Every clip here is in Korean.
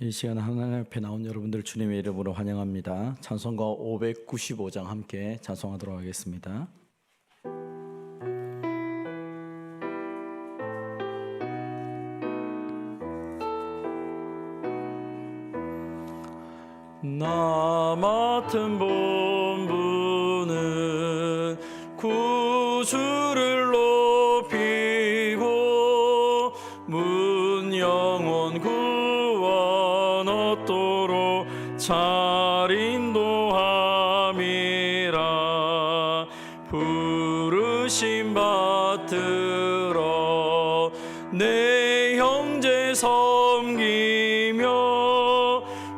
이 시간 하나님 앞에 나온 여러분들 주님의 이름으로 환영합니다. 찬송가 595장 함께 찬송하도록 하겠습니다. 나 맡은 본분은 구주를 높이고 문 영혼 구원 얻도록 잘 인도함이라. 부르심 받들어 내 형제 섬기며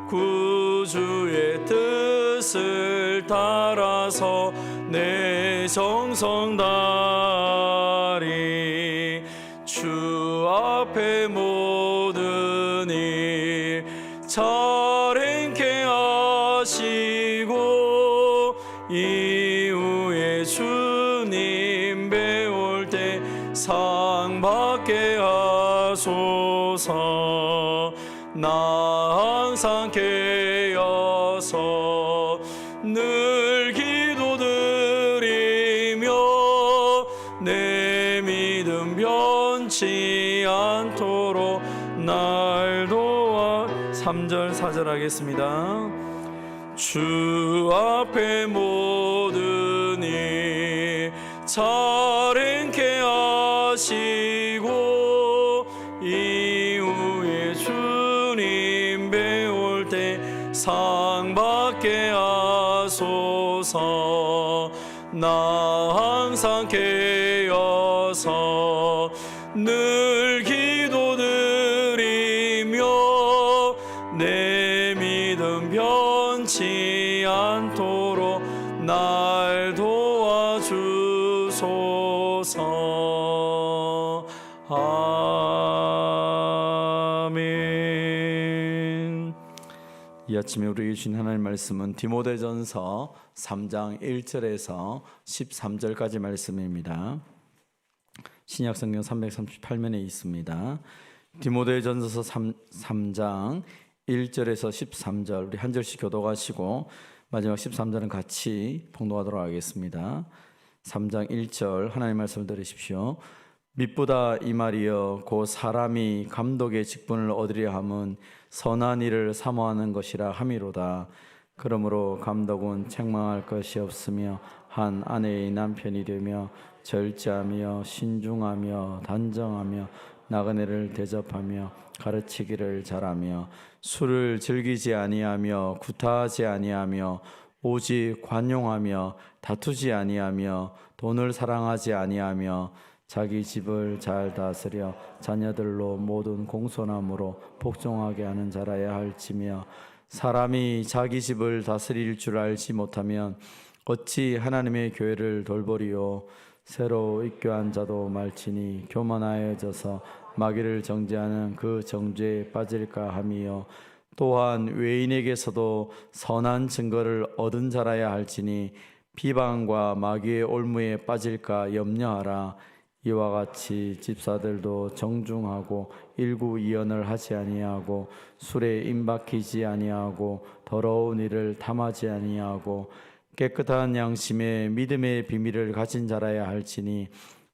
구주의 뜻을 따라서 내 정성 다하리. 주 앞에 모든 일 잘 행케 하시고 이후에 주님 배울 때 상 받게 하소서. 나 항상 깨어서 늘 기도드리며 내 믿음 변치 않도록 날 도와. 3절 4절 하겠습니다. 주 앞에 모든 일 잘 행케 하시고 이후에 주님 배울 때 상 받게 하소서. 나 항상 깨어서 늘 기도드리며 내 믿음 변치 않도록 날 도와주소서. 아멘. 이 아침에 우리에게 주신 하나님의 말씀은 디모데전서 3장 1절에서 13절까지 말씀입니다. 신약성경 338면에 있습니다. 디모데전서 3장 1절에서 13절 우리 한 절씩 교독하시고 마지막 13절은 같이 봉독하도록 하겠습니다. 3장 1절 하나님의 말씀을 들으십시오. mit보다 이 말이여 곧 사람이 감독의 직분을 얻으려 함은 선한 일을 사모하는 것이라 함이로다. 그러므로 감독은 책망할 것이 없으며 한 아내의 남편이 되며 절제하며 신중하며 단정하며 나그네를 대접하며 가르치기를 잘하며 술을 즐기지 아니하며 구타하지 아니하며 오직 관용하며 다투지 아니하며 돈을 사랑하지 아니하며 자기 집을 잘 다스려 자녀들로 모든 공손함으로 복종하게 하는 자라야 할지며 사람이 자기 집을 다스릴 줄 알지 못하면 어찌 하나님의 교회를 돌보리요. 새로 입교한 자도 말치니 교만하여져서 마귀를 정죄하는 그 정죄에 빠질까 함이요. 또한 외인에게서도 선한 증거를 얻은 자라야 할지니 비방과 마귀의 올무에 빠질까 염려하라. 이와 같이 집사들도 정중하고 일구이연을 하지 아니하고 술에 임박히지 아니하고 더러운 일을 탐하지 아니하고 깨끗한 양심에 믿음의 비밀을 가진 자라야 할지니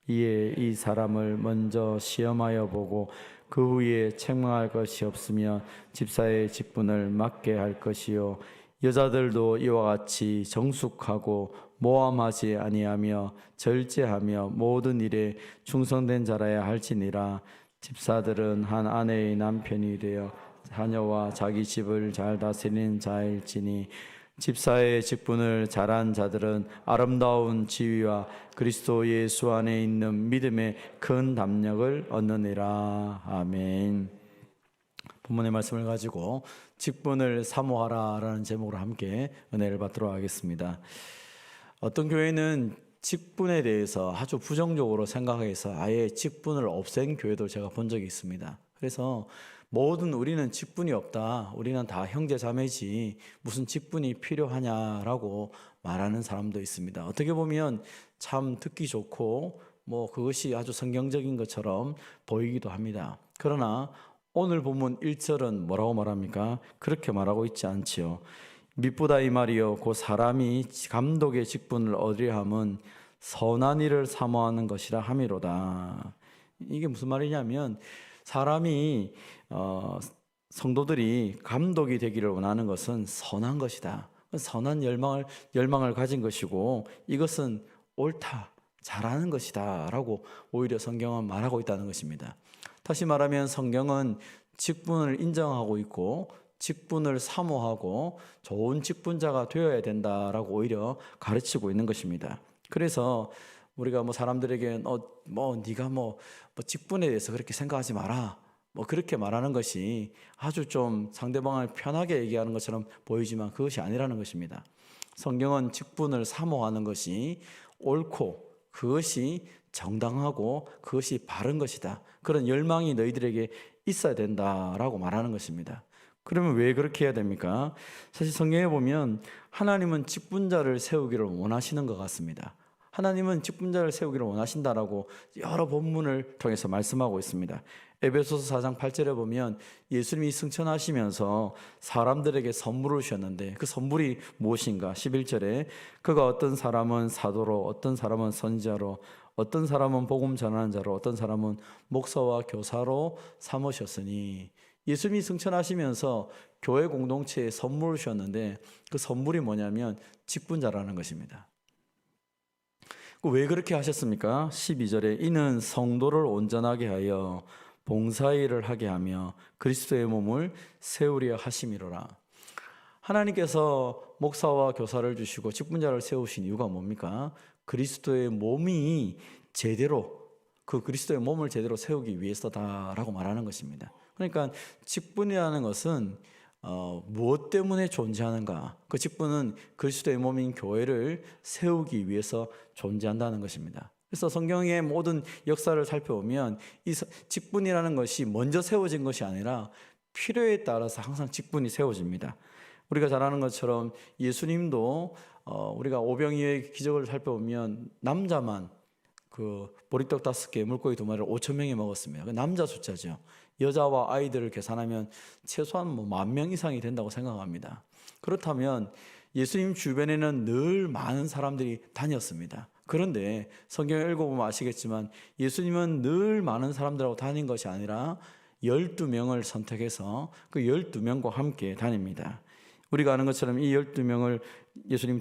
이에 이 사람을 먼저 시험하여 보고 그 후에 책망할 것이 없으면 집사의 직분을 맡게 할 것이요. 여자들도 이와 같이 정숙하고 모함하지 아니하며 절제하며 모든 일에 충성된 자라야 할지니라. 집사들은 한 아내의 남편이 되어 자녀와 자기 집을 잘 다스리는 자일지니 집사의 직분을 잘한 자들은 아름다운 지위와 그리스도 예수 안에 있는 믿음의 큰 담력을 얻느니라. 아멘. 본문의 말씀을 가지고 직분을 사모하라 라는 제목으로 함께 은혜를 받도록 하겠습니다. 어떤 교회는 직분에 대해서 아주 부정적으로 생각해서 아예 직분을 없앤 교회도 제가 본 적이 있습니다. 그래서 우리는 직분이 없다, 우리는 다 형제 자매지 무슨 직분이 필요하냐라고 말하는 사람도 있습니다. 어떻게 보면 참 듣기 좋고 그것이 아주 성경적인 것처럼 보이기도 합니다. 그러나 오늘 본문 1절은 뭐라고 말합니까? 그렇게 말하고 있지 않지요. 미쁘다 이 말이요 그 사람이 감독의 직분을 얻으려 함은 선한 일을 사모하는 것이라 함이로다. 이게 무슨 말이냐면 사람이 성도들이 감독이 되기를 원하는 것은 선한 것이다. 선한 열망을 가진 것이고 이것은 옳다, 잘하는 것이다 라고 오히려 성경은 말하고 있다는 것입니다. 다시 말하면 성경은 직분을 인정하고 있고 직분을 사모하고 좋은 직분자가 되어야 된다라고 오히려 가르치고 있는 것입니다. 그래서 우리가 사람들에게 네가 직분에 대해서 그렇게 생각하지 마라, 그렇게 말하는 것이 아주 좀 상대방을 편하게 얘기하는 것처럼 보이지만 그것이 아니라는 것입니다. 성경은 직분을 사모하는 것이 옳고 그것이 정당하고 그것이 바른 것이다. 그런 열망이 너희들에게 있어야 된다라고 말하는 것입니다. 그러면 왜 그렇게 해야 됩니까? 사실 성경에 보면 하나님은 직분자를 세우기를 원하시는 것 같습니다. 하나님은 직분자를 세우기를 원하신다라고 여러 본문을 통해서 말씀하고 있습니다. 에베소서 4장 8절에 보면 예수님이 승천하시면서 사람들에게 선물을 주셨는데 그 선물이 무엇인가? 11절에 그가 어떤 사람은 사도로, 어떤 사람은 선지자로, 어떤 사람은 복음 전하는 자로, 어떤 사람은 목사와 교사로 삼으셨으니, 예수님이 승천하시면서 교회 공동체에 선물을 주셨는데 그 선물이 뭐냐면 직분자라는 것입니다. 왜 그렇게 하셨습니까? 12절에 이는 성도를 온전하게 하여 봉사일을 하게 하며 그리스도의 몸을 세우려 하심이로라. 하나님께서 목사와 교사를 주시고 직분자를 세우신 이유가 뭡니까? 그리스도의 몸이 제대로, 그 그리스도의 몸을 제대로 세우기 위해서다라고 말하는 것입니다. 그러니까 직분이라는 것은 무엇 때문에 존재하는가? 그 직분은 그리스도의 몸인 교회를 세우기 위해서 존재한다는 것입니다. 그래서 성경의 모든 역사를 살펴보면 이 직분이라는 것이 먼저 세워진 것이 아니라 필요에 따라서 항상 직분이 세워집니다. 우리가 잘 아는 것처럼 예수님도 우리가 오병이어의 기적을 살펴보면 남자만 그 보리떡 5개, 물고기 2마리를 5,000명이 먹었습니다. 그 남자 숫자죠. 여자와 아이들을 계산하면 최소한 10,000명 이상이 된다고 생각합니다. 그렇다면 예수님 주변에는 늘 많은 사람들이 다녔습니다. 그런데 성경을 읽어보면 아시겠지만 예수님은 늘 많은 사람들하고 다닌 것이 아니라 12명을 선택해서 그 12명과 함께 다닙니다. 우리가 아는 것처럼 이 12명을 예수님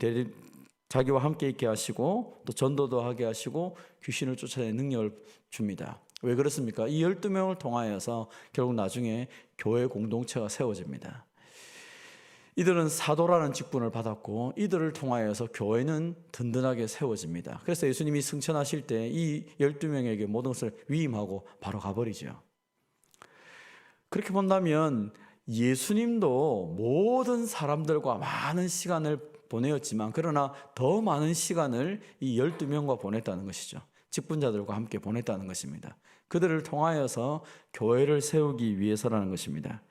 자기와 함께 있게 하시고 또 전도도 하게 하시고 귀신을 쫓아내는 능력을 줍니다. 왜 그렇습니까? 이 12명을 통하여서 결국 나중에 교회 공동체가 세워집니다. 이들은 사도라는 직분을 받았고 이들을 통하여서 교회는 든든하게 세워집니다. 그래서 예수님이 승천하실 때 이 12명에게 모든 것을 위임하고 바로 가버리죠. 그렇게 본다면 예수님도 모든 사람들과 많은 시간을 보내었지만 그러나 더 많은 시간을 이 12명과 보냈다는 것이죠. 직분자들과 함께 보냈다는 것입니다. 그들을 통하여서 교회를 세우기 위해서라는 것입니다.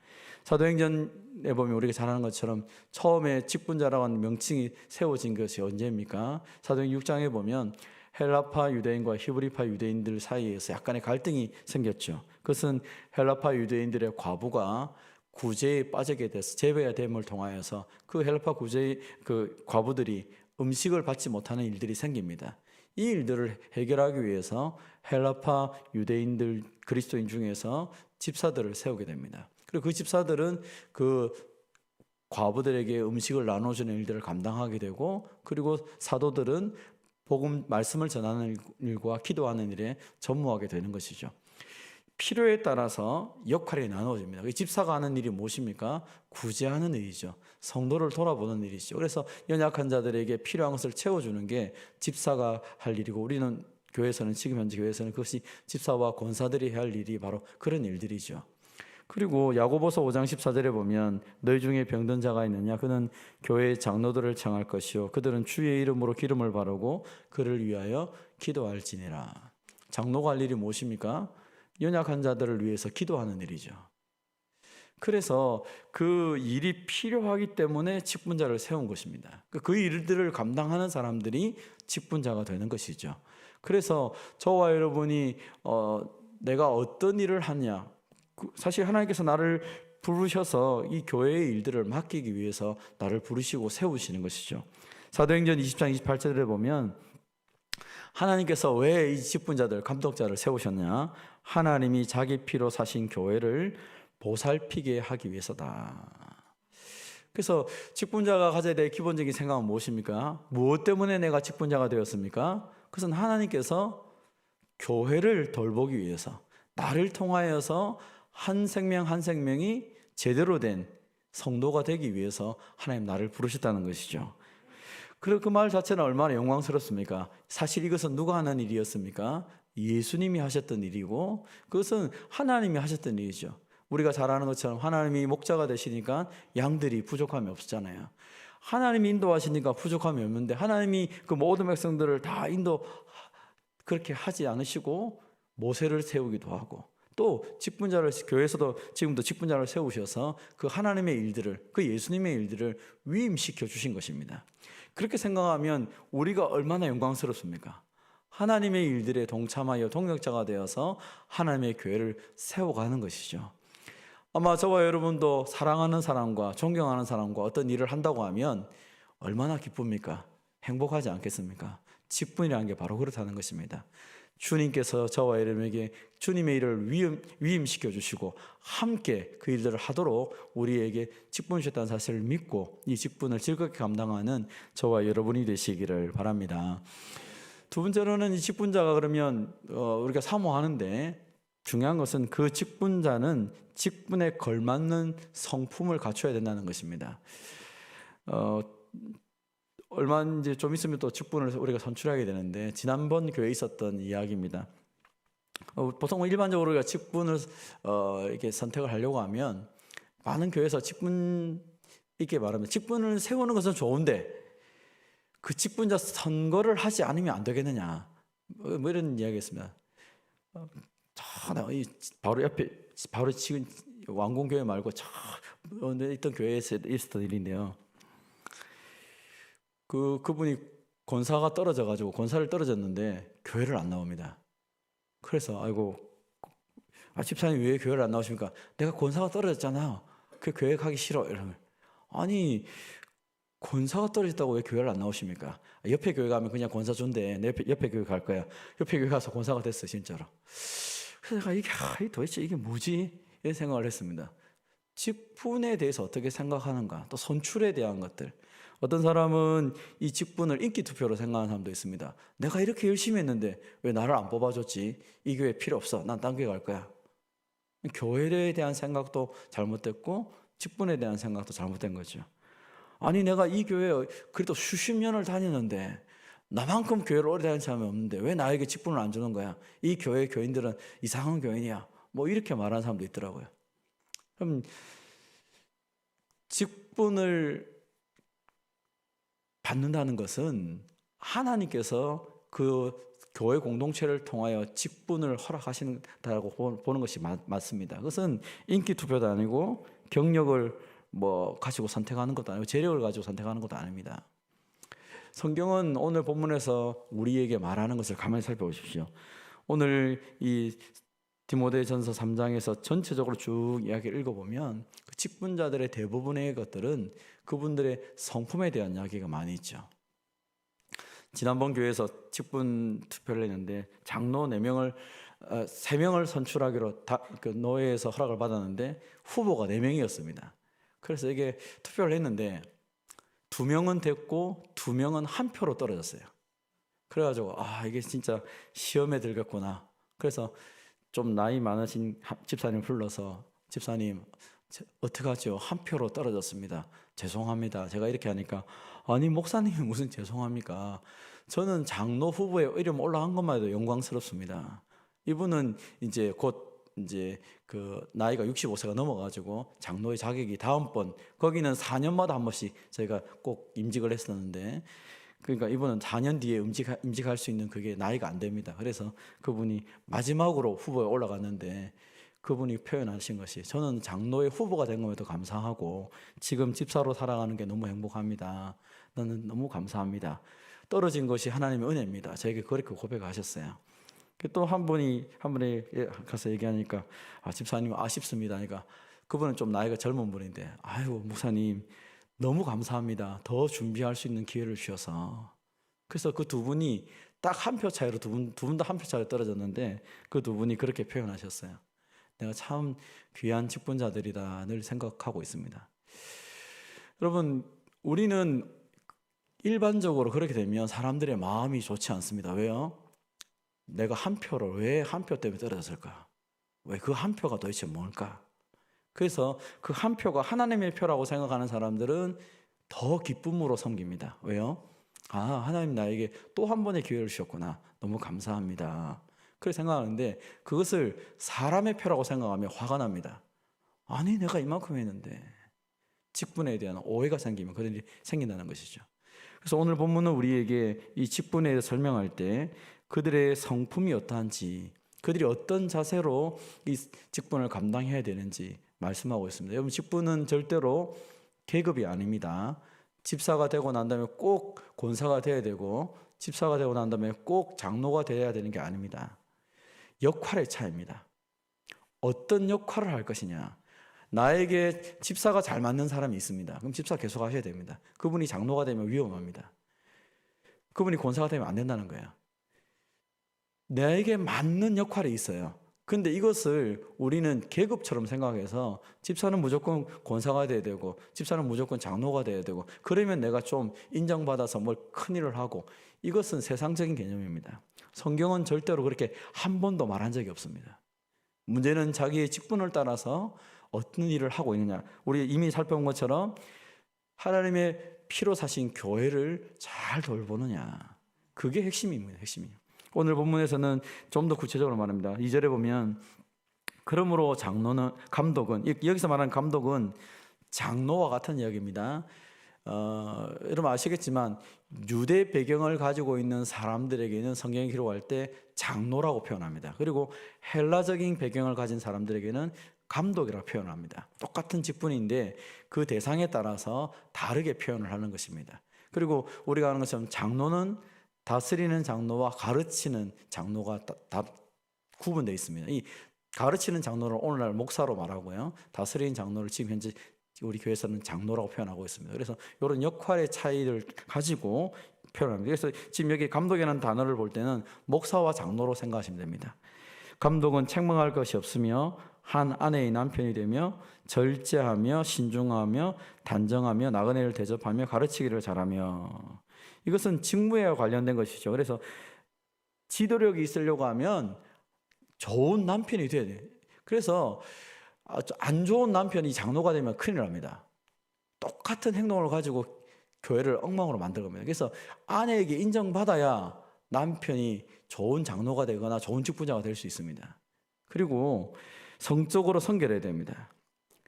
사도행전에 보면 우리가 잘 아는 것처럼 처음에 직분자라고 하는 명칭이 세워진 것이 언제입니까? 사도행전 6장에 보면 헬라파 유대인과 히브리파 유대인들 사이에서 약간의 갈등이 생겼죠. 그것은 헬라파 유대인들의 과부가 구제에 빠지게 돼서 제배가 됨을 통하여서 그 헬라파 그 과부들이 음식을 받지 못하는 일들이 생깁니다. 이 일들을 해결하기 위해서 헬라파 유대인들 그리스도인 중에서 집사들을 세우게 됩니다. 그리고 그 집사들은 그 과부들에게 음식을 나눠주는 일들을 감당하게 되고 그리고 사도들은 복음 말씀을 전하는 일과 기도하는 일에 전무하게 되는 것이죠. 필요에 따라서 역할이 나누어집니다. 집사가 하는 일이 무엇입니까? 구제하는 일이죠. 성도를 돌아보는 일이죠. 그래서 연약한 자들에게 필요한 것을 채워주는 게 집사가 할 일이고 우리는 교회에서는 지금 현재 교회에서는 그것이 집사와 권사들이 해야 할 일이 바로 그런 일들이죠. 그리고 야고보서 5장 14절에 보면 너희 중에 병든 자가 있느냐 그는 교회의 장로들을 청할 것이요 그들은 주의 이름으로 기름을 바르고 그를 위하여 기도할지니라. 장로가 할 일이 무엇입니까? 연약한 자들을 위해서 기도하는 일이죠. 그래서 그 일이 필요하기 때문에 직분자를 세운 것입니다. 그 일들을 감당하는 사람들이 직분자가 되는 것이죠. 그래서 저와 여러분이 내가 어떤 일을 하냐 사실 하나님께서 나를 부르셔서 이 교회의 일들을 맡기기 위해서 나를 부르시고 세우시는 것이죠. 사도행전 20장 28절에 보면 하나님께서 왜 이 직분자들, 감독자를 세우셨냐? 하나님이 자기 피로 사신 교회를 보살피게 하기 위해서다. 그래서 직분자가 가져야 될 기본적인 생각은 무엇입니까? 무엇 때문에 내가 직분자가 되었습니까? 그것은 하나님께서 교회를 돌보기 위해서, 나를 통하여서 한 생명 한 생명이 제대로 된 성도가 되기 위해서 하나님 나를 부르셨다는 것이죠. 그리고 그 말 자체는 얼마나 영광스럽습니까? 사실 이것은 누가 하는 일이었습니까? 예수님이 하셨던 일이고, 그것은 하나님이 하셨던 일이죠. 우리가 잘 아는 것처럼 하나님이 목자가 되시니까 양들이 부족함이 없었잖아요. 하나님이 인도하시니까 부족함이 없는데, 하나님이 그 모든 백성들을 다 그렇게 하지 않으시고 모세를 세우기도 하고, 또 직분자를, 교회에서도 지금도 직분자를 세우셔서 그 하나님의 일들을, 그 예수님의 일들을 위임시켜 주신 것입니다. 그렇게 생각하면 우리가 얼마나 영광스럽습니까? 하나님의 일들에 동참하여 동역자가 되어서 하나님의 교회를 세워가는 것이죠. 아마 저와 여러분도 사랑하는 사람과 존경하는 사람과 어떤 일을 한다고 하면 얼마나 기쁩니까? 행복하지 않겠습니까? 직분이라는 게 바로 그렇다는 것입니다. 주님께서 저와 여러분에게 주님의 일을 위임시켜 주시고 함께 그 일들을 하도록 우리에게 직분 주셨다는 사실을 믿고 이 직분을 즐겁게 감당하는 저와 여러분이 되시기를 바랍니다. 두 번째로는 이 직분자가 그러면 우리가 사모하는데, 중요한 것은 그 직분자는 직분에 걸맞는 성품을 갖춰야 된다는 것입니다. 얼마 이제 좀 있으면 또 직분을 우리가 선출하게 되는데, 지난번 교회에 있었던 이야기입니다. 보통 일반적으로 우리가 직분을 이렇게 선택을 하려고 하면 많은 교회에서 직분 이렇게 말하면 직분을 세우는 것은 좋은데 그 직분자 선거를 하지 않으면 안 되겠느냐, 뭐 이런 이야기였습니다. 바로 옆에, 바로 지금 왕궁교회 말고 저 있던 교회에서 있었던 일인데요. 그분이 권사가 떨어져가지고, 권사를 떨어졌는데 교회를 안 나옵니다. 그래서 아이고, 집사님 왜 교회를 안 나오십니까? 내가 권사가 떨어졌잖아. 그 교회 가기 싫어. 이러면, 아니 권사가 떨어졌다고 왜 교회를 안 나오십니까? 옆에 교회 가면 그냥 권사 준대. 내 옆에 교회 갈 거야. 옆에 교회 가서 권사가 됐어 진짜로. 그래서 내가 도대체 이게 뭐지? 이런 생각을 했습니다. 직분에 대해서 어떻게 생각하는가, 또 선출에 대한 것들. 어떤 사람은 이 직분을 인기 투표로 생각하는 사람도 있습니다. 내가 이렇게 열심히 했는데 왜 나를 안 뽑아줬지? 이 교회 필요 없어. 난 딴 교회 갈 거야. 교회에 대한 생각도 잘못됐고 직분에 대한 생각도 잘못된 거죠. 아니 내가 이 교회 그래도 수십 년을 다니는데 나만큼 교회를 오래 다니는 사람이 없는데 왜 나에게 직분을 안 주는 거야? 이 교회 교인들은 이상한 교인이야. 뭐 이렇게 말하는 사람도 있더라고요. 그럼 직분을 받는다는 것은 하나님께서 그 교회 공동체를 통하여 직분을 허락하신다고 보는 것이 맞습니다. 그것은 인기 투표도 아니고 경력을 가지고 선택하는 것도 아니고 재력을 가지고 선택하는 것도 아닙니다. 성경은 오늘 본문에서 우리에게 말하는 것을 가만히 살펴보십시오. 오늘 이 디모데전서 3장에서 전체적으로 쭉 이야기를 읽어보면 그 직분자들의 대부분의 것들은 그분들의 성품에 대한 이야기가 많이 있죠. 지난번 교회에서 직분 투표를 했는데 장로 3명을 선출하기로 그 노회에서 허락을 받았는데 후보가 4명이었습니다. 그래서 이게 투표를 했는데 2명은 됐고 2명은 한 표로 떨어졌어요. 그래가지고 이게 진짜 시험에 들겠구나. 그래서 좀 나이 많으신 집사님 불러서, 집사님 어떡하죠? 한 표로 떨어졌습니다. 죄송합니다. 제가 이렇게 하니까, 아니 목사님이 무슨 죄송합니까? 저는 장로 후보에 이름 올라간 것만 해도 영광스럽습니다. 이분은 이제 곧 그 나이가 65세가 넘어가지고 장로의 자격이 다음번, 거기는 4년마다 한 번씩 저희가 꼭 임직을 했었는데, 그러니까 이분은 4년 뒤에 임직할 수 있는 그게 나이가 안 됩니다. 그래서 그분이 마지막으로 후보에 올라갔는데 그분이 표현하신 것이, 저는 장로의 후보가 된 것에도 감사하고 지금 집사로 살아가는 게 너무 행복합니다. 나는 너무 감사합니다. 떨어진 것이 하나님의 은혜입니다. 저에게 그렇게 고백하셨어요. 또 한 분이 가서 얘기하니까 집사님 아쉽습니다. 그러니까 그분은 좀 나이가 젊은 분인데 아이고 목사님 너무 감사합니다. 더 준비할 수 있는 기회를 주셔서. 그래서 그 두 분이 딱 한 표 차이로 두 분 다 한 표 차이로 떨어졌는데 그 두 분이 그렇게 표현하셨어요. 내가 참 귀한 직분자들이다 늘 생각하고 있습니다. 여러분, 우리는 일반적으로 그렇게 되면 사람들의 마음이 좋지 않습니다. 왜요? 내가 한 표를 왜 한 표 때문에 떨어졌을까? 왜 그 한 표가 도대체 뭘까? 그래서 그 한 표가 하나님의 표라고 생각하는 사람들은 더 기쁨으로 섬깁니다. 왜요? 하나님 나에게 또 한 번의 기회를 주셨구나. 너무 감사합니다. 그렇게 생각하는데 그것을 사람의 표라고 생각하면 화가 납니다. 아니 내가 이만큼 했는데. 직분에 대한 오해가 생기면 그런 일이 생긴다는 것이죠. 그래서 오늘 본문은 우리에게 이 직분에 대해 설명할 때 그들의 성품이 어떠한지, 그들이 어떤 자세로 이 직분을 감당해야 되는지 말씀하고 있습니다. 여러분, 직분은 절대로 계급이 아닙니다. 집사가 되고 난 다음에 꼭 권사가 되어야 되고, 집사가 되고 난 다음에 꼭 장로가 되어야 되는 게 아닙니다. 역할의 차이입니다. 어떤 역할을 할 것이냐. 나에게 집사가 잘 맞는 사람이 있습니다. 그럼 집사 계속 하셔야 됩니다. 그분이 장로가 되면 위험합니다. 그분이 권사가 되면 안 된다는 거예요. 나에게 맞는 역할이 있어요. 근데 이것을 우리는 계급처럼 생각해서 집사는 무조건 권사가 돼야 되고 집사는 무조건 장로가 돼야 되고 그러면 내가 좀 인정받아서 뭘 큰일을 하고, 이것은 세상적인 개념입니다. 성경은 절대로 그렇게 한 번도 말한 적이 없습니다. 문제는 자기의 직분을 따라서 어떤 일을 하고 있느냐. 우리 이미 살펴본 것처럼 하나님의 피로 사신 교회를 잘 돌보느냐. 그게 핵심입니다. 핵심이에요. 오늘 본문에서는 좀 더 구체적으로 말합니다. 2절에 보면 그러므로 감독은 여기서 말하는 감독은 장로와 같은 이야기입니다. 여러분 아시겠지만 유대 배경을 가지고 있는 사람들에게는 성경이 기록할 때 장로라고 표현합니다. 그리고 헬라적인 배경을 가진 사람들에게는 감독이라고 표현합니다. 똑같은 직분인데 그 대상에 따라서 다르게 표현을 하는 것입니다. 그리고 우리가 아는 것처럼 장로는 다스리는 장로와 가르치는 장로가 다 구분되어 있습니다. 이 가르치는 장로를 오늘날 목사로 말하고요, 다스리는 장로를 지금 현재 우리 교회에서는 장로라고 표현하고 있습니다. 그래서 이런 역할의 차이를 가지고 표현합니다. 그래서 지금 여기 감독이라는 단어를 볼 때는 목사와 장로로 생각하시면 됩니다. 감독은 책망할 것이 없으며 한 아내의 남편이 되며 절제하며 신중하며 단정하며 나그네를 대접하며 가르치기를 잘하며. 이것은 직무에 관련된 것이죠. 그래서 지도력이 있으려고 하면 좋은 남편이 돼야 돼요. 그래서 안 좋은 남편이 장로가 되면 큰일 납니다. 똑같은 행동을 가지고 교회를 엉망으로 만들 겁니다. 그래서 아내에게 인정받아야 남편이 좋은 장로가 되거나 좋은 직분자가 될 수 있습니다. 그리고 성적으로 선결해야 됩니다.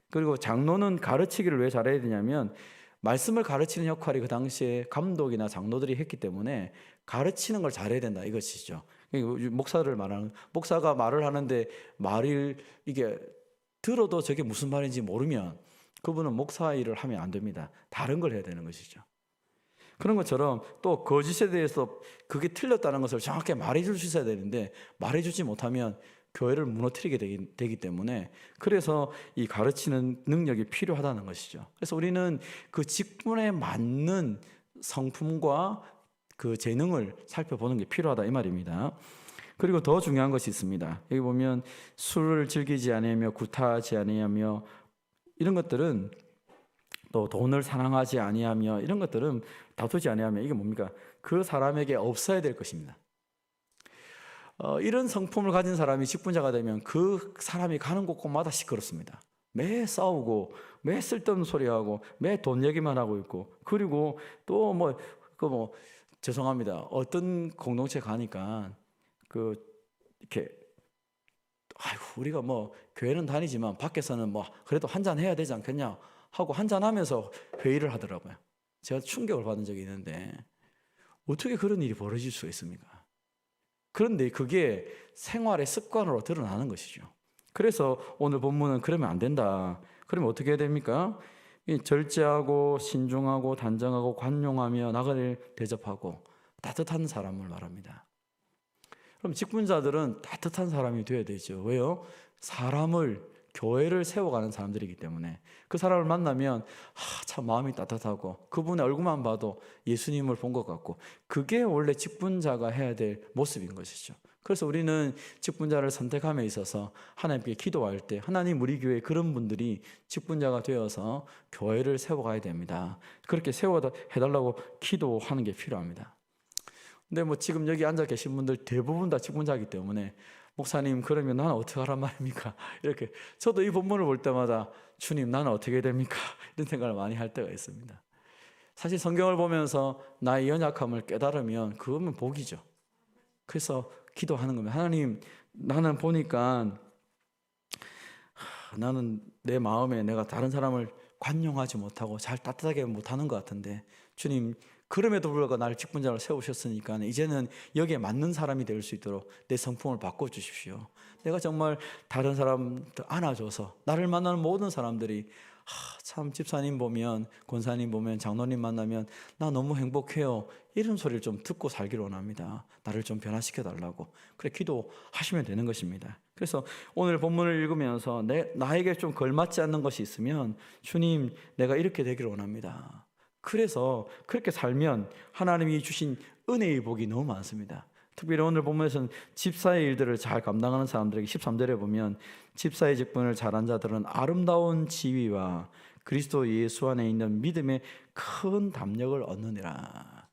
그리고 장로는 가르치기를 왜 잘해야 되냐면 말씀을 가르치는 역할이 그 당시에 감독이나 장로들이 했기 때문에 가르치는 걸 잘해야 된다 이것이죠. 목사를 말하는, 목사가 말을 하는데 이게 들어도 저게 무슨 말인지 모르면 그분은 목사 일을 하면 안 됩니다. 다른 걸 해야 되는 것이죠. 그런 것처럼 또 거짓에 대해서 그게 틀렸다는 것을 정확하게 말해줄 수 있어야 되는데 말해주지 못하면 교회를 무너뜨리게 되기 때문에, 그래서 이 가르치는 능력이 필요하다는 것이죠. 그래서 우리는 그 직분에 맞는 성품과 그 재능을 살펴보는 게 필요하다 이 말입니다. 그리고 더 중요한 것이 있습니다. 여기 보면 술을 즐기지 아니하며 구타하지 아니하며 이런 것들은, 또 돈을 사랑하지 아니하며 이런 것들은 다투지 아니하며, 이게 뭡니까? 그 사람에게 없어야 될 것입니다. 이런 성품을 가진 사람이 직분자가 되면 그 사람이 가는 곳곳마다 시끄럽습니다. 매 싸우고 매 쓸데없는 소리하고 매 돈 얘기만 하고 있고, 그리고 또 죄송합니다. 어떤 공동체 가니까 이렇게 우리가 교회는 다니지만 밖에서는 그래도 한잔 해야 되지 않겠냐 하고 한잔 하면서 회의를 하더라고요. 제가 충격을 받은 적이 있는데 어떻게 그런 일이 벌어질 수가 있습니까? 그런데 그게 생활의 습관으로 드러나는 것이죠. 그래서 오늘 본문은 그러면 안 된다. 그러면 어떻게 해야 됩니까? 절제하고 신중하고 단정하고 관용하며 나그네를 대접하고 따뜻한 사람을 말합니다. 그럼 직분자들은 따뜻한 사람이 되어야 되죠. 왜요? 교회를 세워가는 사람들이기 때문에 그 사람을 만나면 참 마음이 따뜻하고 그분의 얼굴만 봐도 예수님을 본 것 같고, 그게 원래 직분자가 해야 될 모습인 것이죠. 그래서 우리는 직분자를 선택함에 있어서 하나님께 기도할 때 하나님, 우리 교회에 그런 분들이 직분자가 되어서 교회를 세워가야 됩니다. 그렇게 세워해달라고 기도하는 게 필요합니다. 근데 지금 여기 앉아 계신 분들 대부분 다 직분자이기 때문에, 목사님 그러면 나는 어떻게 하란 말입니까? 이렇게 저도 이 본문을 볼 때마다 주님 나는 어떻게 됩니까? 이런 생각을 많이 할 때가 있습니다. 사실 성경을 보면서 나의 연약함을 깨달으면 그거는 복이죠. 그래서 기도하는 겁니다. 하나님, 나는 보니까 나는 내 마음에 내가 다른 사람을 관용하지 못하고 잘 따뜻하게 못하는 것 같은데, 주님 그럼에도 불구하고 나를 직분자로 세우셨으니까 이제는 여기에 맞는 사람이 될 수 있도록 내 성품을 바꿔주십시오. 내가 정말 다른 사람 안아줘서 나를 만나는 모든 사람들이 참 집사님 보면, 권사님 보면, 장로님 만나면 나 너무 행복해요, 이런 소리를 좀 듣고 살기를 원합니다. 나를 좀 변화시켜 달라고 그래 기도하시면 되는 것입니다. 그래서 오늘 본문을 읽으면서 나에게 좀 걸맞지 않는 것이 있으면 주님 내가 이렇게 되기를 원합니다. 그래서 그렇게 살면 하나님이 주신 은혜의 복이 너무 많습니다. 특별히 오늘 본문에서는 집사의 일들을 잘 감당하는 사람들에게 13절에 보면 집사의 직분을 잘한 자들은 아름다운 지위와 그리스도 예수 안에 있는 믿음의 큰 담력을 얻느니라.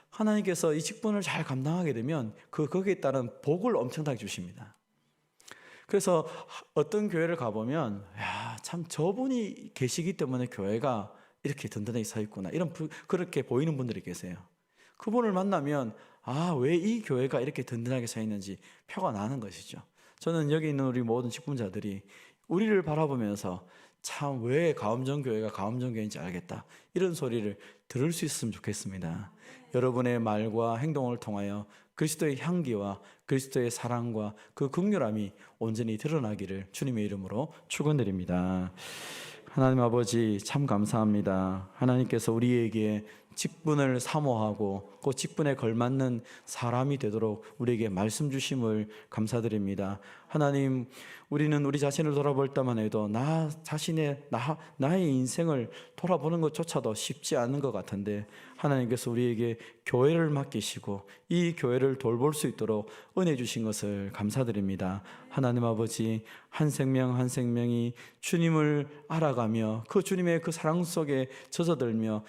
하나님께서 이 직분을 잘 감당하게 되면 거기에 따른 복을 엄청나게 주십니다. 그래서 어떤 교회를 가보면 참 저분이 계시기 때문에 교회가 이렇게 든든하게 서 있구나, 그렇게 보이는 분들이 계세요. 그분을 만나면 왜 이 교회가 이렇게 든든하게 서 있는지 표가 나는 것이죠. 저는 여기 있는 우리 모든 직분자들이 우리를 바라보면서 참 왜 가음정교회가 가음정교회인지 알겠다, 이런 소리를 들을 수 있으면 좋겠습니다. 여러분의 말과 행동을 통하여 그리스도의 향기와 그리스도의 사랑과 그 긍휼함이 온전히 드러나기를 주님의 이름으로 축원드립니다. 하나님 아버지 참 감사합니다. 하나님께서 우리에게 직분을 사모하고 그 직분에 걸맞는 사람이 되도록 우리에게 말씀 주심을 감사드립니다. 하나님, 우리는 우리 자신을 돌아볼 때만 해도 나의 인생을 돌아보는 것조차도 쉽지 않은 것 같은데, 하나님께서 우리에게 교회를 맡기시고 이 교회를 돌볼 수 있도록 은혜 주신 것을 감사드립니다. 하나님 아버지, 한 생명 한 생명이 주님을 알아가며 그 주님의 그 사랑 속에 젖어들며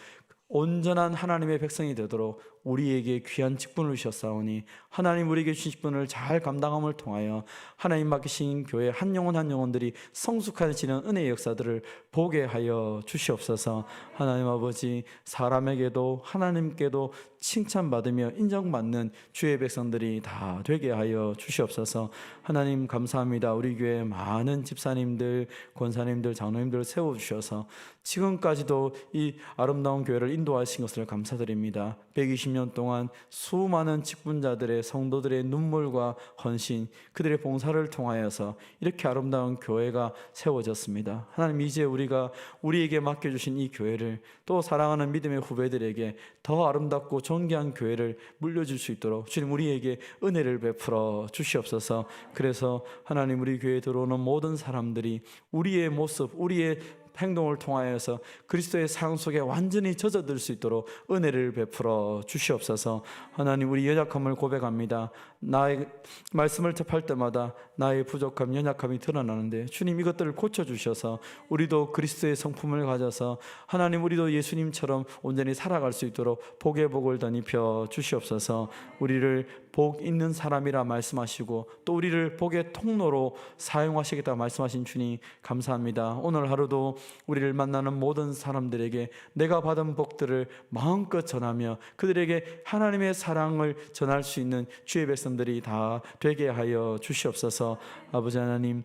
온전한 하나님의 백성이 되도록 우리에게 귀한 직분을 주셨사오니, 하나님 우리에게 주신 직분을 잘 감당함을 통하여 하나님 맡기신 교회 한 영혼 한 영혼들이 성숙해지는 은혜의 역사들을 보게 하여 주시옵소서. 하나님 아버지, 사람에게도 하나님께도 칭찬받으며 인정받는 주의 백성들이 다 되게 하여 주시옵소서. 하나님 감사합니다. 우리 교회 많은 집사님들, 권사님들, 장로님들 세워주셔서 지금까지도 이 아름다운 교회를 인도하신 것을 감사드립니다. 120년 동안 수많은 직분자들의, 성도들의 눈물과 헌신, 그들의 봉사를 통하여서 이렇게 아름다운 교회가 세워졌습니다. 하나님, 이제 우리에게 맡겨주신 이 교회를 또 사랑하는 믿음의 후배들에게 더 아름답고 존귀한 교회를 물려줄 수 있도록 주님 우리에게 은혜를 베풀어 주시옵소서. 그래서 하나님, 우리 교회에 들어오는 모든 사람들이 우리의 모습, 우리의 행동을 통하여서 그리스도의 사랑 속에 완전히 젖어들 수 있도록 은혜를 베풀어 주시옵소서. 하나님, 우리 연약함을 고백합니다. 나의 말씀을 접할 때마다 나의 부족함, 연약함이 드러나는데 주님 이것들을 고쳐주셔서 우리도 그리스도의 성품을 가져서 하나님, 우리도 예수님처럼 온전히 살아갈 수 있도록 복의 복을 덧입혀 주시옵소서. 우리를 복 있는 사람이라 말씀하시고 또 우리를 복의 통로로 사용하시겠다고 말씀하신 주님 감사합니다. 오늘 하루도 우리를 만나는 모든 사람들에게 내가 받은 복들을 마음껏 전하며 그들에게 하나님의 사랑을 전할 수 있는 주의 백성들이 다 되게 하여 주시옵소서. 아버지 하나님,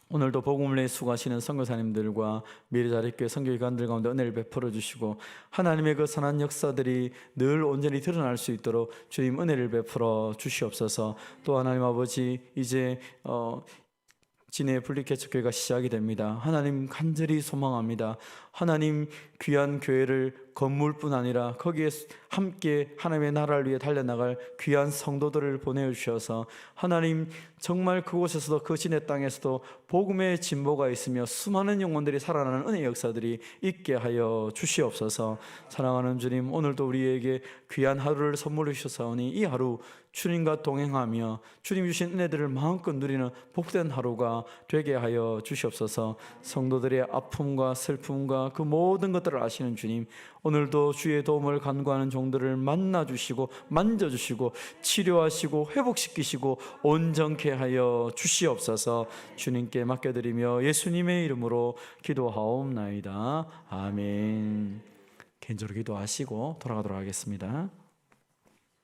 오늘도 복음을 위해 수고하시는 선교사님들과 미래자립교회 선교기관들 가운데 은혜를 베풀어 주시고 하나님의 그 선한 역사들이 늘 온전히 드러날 수 있도록 주님 은혜를 베풀어 주시옵소서. 또 하나님 아버지, 이제 진해 분리개척교회가 시작이 됩니다. 하나님 간절히 소망합니다. 하나님 귀한 교회를 건물뿐 아니라 거기에 함께 하나님의 나라를 위해 달려나갈 귀한 성도들을 보내주셔서 하나님 정말 그곳에서도 그 진의 땅에서도 복음의 진보가 있으며 수많은 영혼들이 살아나는 은혜 역사들이 있게 하여 주시옵소서. 사랑하는 주님, 오늘도 우리에게 귀한 하루를 선물해 주셔서오니 이 하루 주님과 동행하며 주님 주신 은혜들을 마음껏 누리는 복된 하루가 되게 하여 주시옵소서. 성도들의 아픔과 슬픔과 그 모든 것들을 아시는 주님, 오늘도 주의 도움을 간구하는 종들을 만나주시고 만져주시고 치료하시고 회복시키시고 온전케 하여 주시옵소서. 주님께 맡겨드리며 예수님의 이름으로 기도하옵나이다. 아멘. 개인적으로 기도하시고 돌아가도록 하겠습니다.